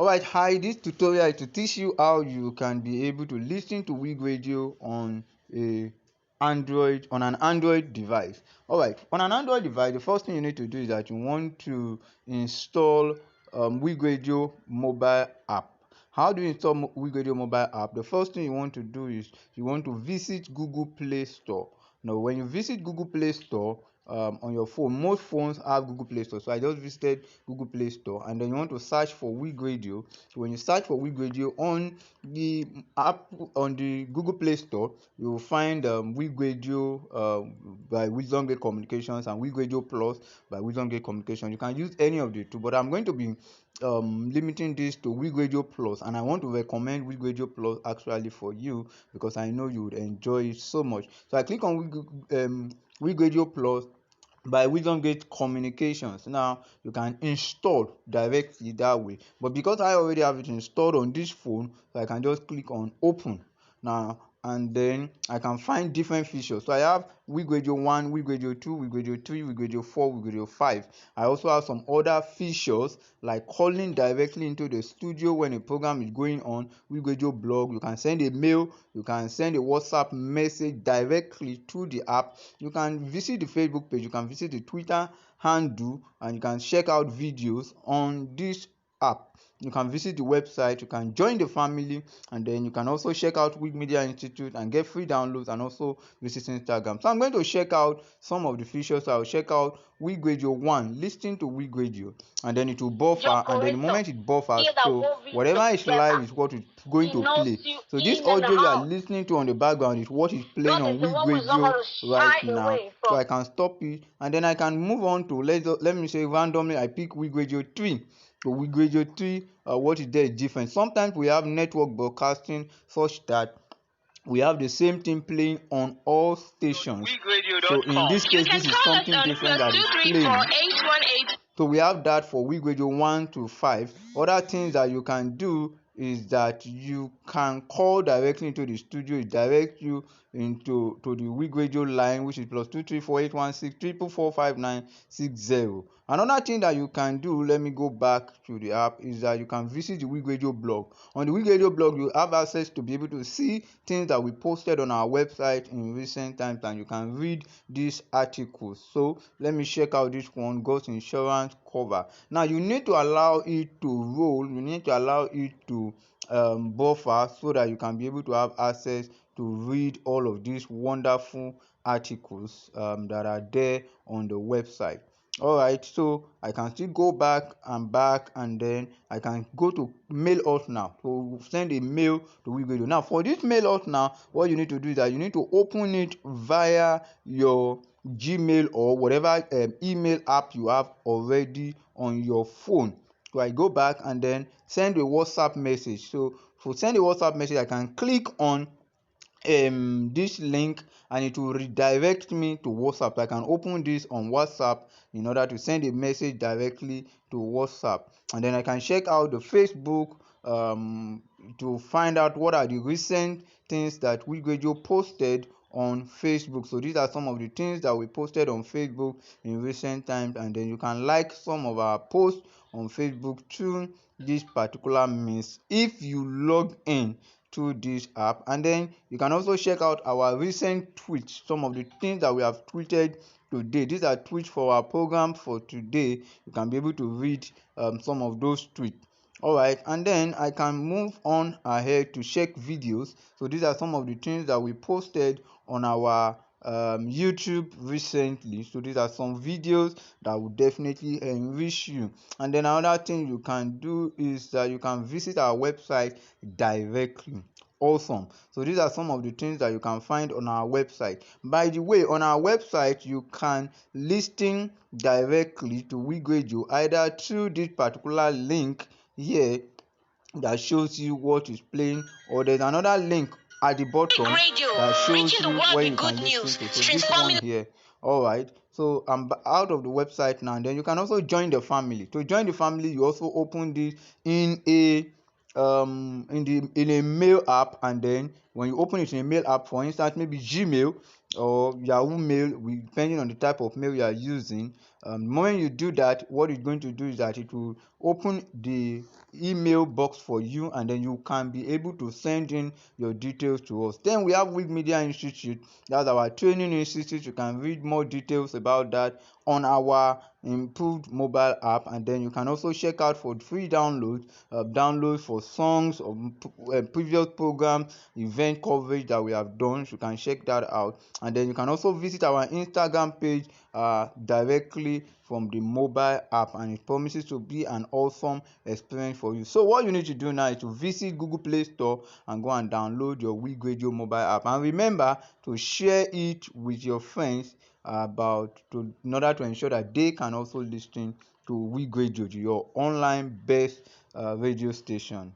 Alright, hi, this tutorial is to teach you how you can be able to listen to WiGRadio on an Android device. Alright, on an Android device, the first thing you need to do is that you want to install WiGRadio mobile app. How do you install WiGRadio mobile app? The first thing you want to do is you want to visit Google Play Store. Now, when you visit Google Play Store, on your phone, most phones have Google Play Store, so I just visited Google Play Store, and then you want to search for WiGRadio. So when you search for WiGRadio on the app, on the Google Play Store, you will find WiGRadio by WiGRadio Communications and WiGRadio Plus by WiGRadio Communications. You can use any of the two, but I'm going to be limiting this to WiGRadio Plus, and I want to recommend WiGRadio Plus actually for you because I know you would enjoy it so much. So I click on WiGRadio Plus by WiGRadio Communications. Now you can install directly that way, but because I already have it installed on this phone, so I can just click on open now, and then I can find different features. So I have WiGRadio 1, WiGRadio 2, WiGRadio 3, WiGRadio 4, WiGRadio 5. I also have some other features like calling directly into the studio when a program is going on. WiGRadio blog, you can send a mail, you can send a WhatsApp message directly to the app. You can visit the Facebook page, you can visit the Twitter handle, and you can check out videos on this app. You can visit the website, you can join the family, and then you can also check out Wikimedia Institute and get free downloads, and also visit Instagram. So I'm going to check out some of the features. So I'll check out WiGRadio 1, listen to WiGRadio, and then it will buffer, and then the moment it buffers, so whatever is live is what is going to play. So this audio you are listening to on the background is what is playing on WiGRadio right now. So I can stop it, and then I can move on to, let me say randomly I pick WiGRadio 3. So WiGRadio 3, what is there is different. Sometimes we have network broadcasting such that we have the same thing playing on all stations. So in this case, this is something different that is playing. So we have that for WiGRadio 1 to 5. Other things that you can do is that you can call directly into the studio. It directs you into the WiGRadio line, which is +2348163445960. Another thing that you can do, let me go back to the app, is that you can visit the WiGRadio blog. On the WiGRadio blog, you have access to be able to see things that we posted on our website in recent times, and you can read these articles. So let me check out this one, Ghost Insurance Cover. Now you need to allow it to roll, you need to allow it to buffer, so that you can be able to have access to read all of these wonderful articles that are there on the website. Alright, so I can still go back, and then I can go to mail us now to send a mail to WiGRadio. Now for this mail us now, what you need to do is that you need to open it via your Gmail or whatever email app you have already on your phone. So I go back and then send a WhatsApp message. So for send a WhatsApp message, I can click on this link, and it will redirect me to WhatsApp. I can open this on WhatsApp in order to send a message directly to WhatsApp, and then I can check out the Facebook to find out what are the recent things that WiGRadio posted on Facebook. So these are some of the things that we posted on Facebook in recent times, and then you can like some of our posts on Facebook through this particular means if you log in to this app. And then you can also check out our recent tweets, some of the things that we have tweeted today. These are tweets for our program for today. You can be able to read some of those tweets. Alright, and then I can move on ahead to check videos. So these are some of the things that we posted on our YouTube recently. So these are some videos that will definitely enrich you. And then another thing you can do is that you can visit our website directly. Awesome. So these are some of the things that you can find on our website. By the way, on our website you can listen directly to WiGRadio either through this particular link here that shows you what is playing, or there's another link at the bottom that shows you where you can listen to. So this one here. Alright, so I'm out of the website now, and then you can also join the family. To join the family, you also open this in a in a mail app, and then when you open it in a mail app, for instance maybe Gmail, or Yahoo Mail, depending on the type of mail you are using. The moment you do that, what it's going to do is that it will open the email box for you, and then you can be able to send in your details to us. Then we have WIG Media Institute. That's our training institute. You can read more details about that on our improved mobile app, and then you can also check out for free downloads for songs or previous programs, event coverage that we have done. You can check that out, and then you can also visit our Instagram page directly from the mobile app, and it promises to be an awesome experience for you. So what you need to do now is to visit Google Play Store and go and download your WiGRadio mobile app, and remember to share it with your friends in order to ensure that they can also listen to WiGRadio, your online best radio station.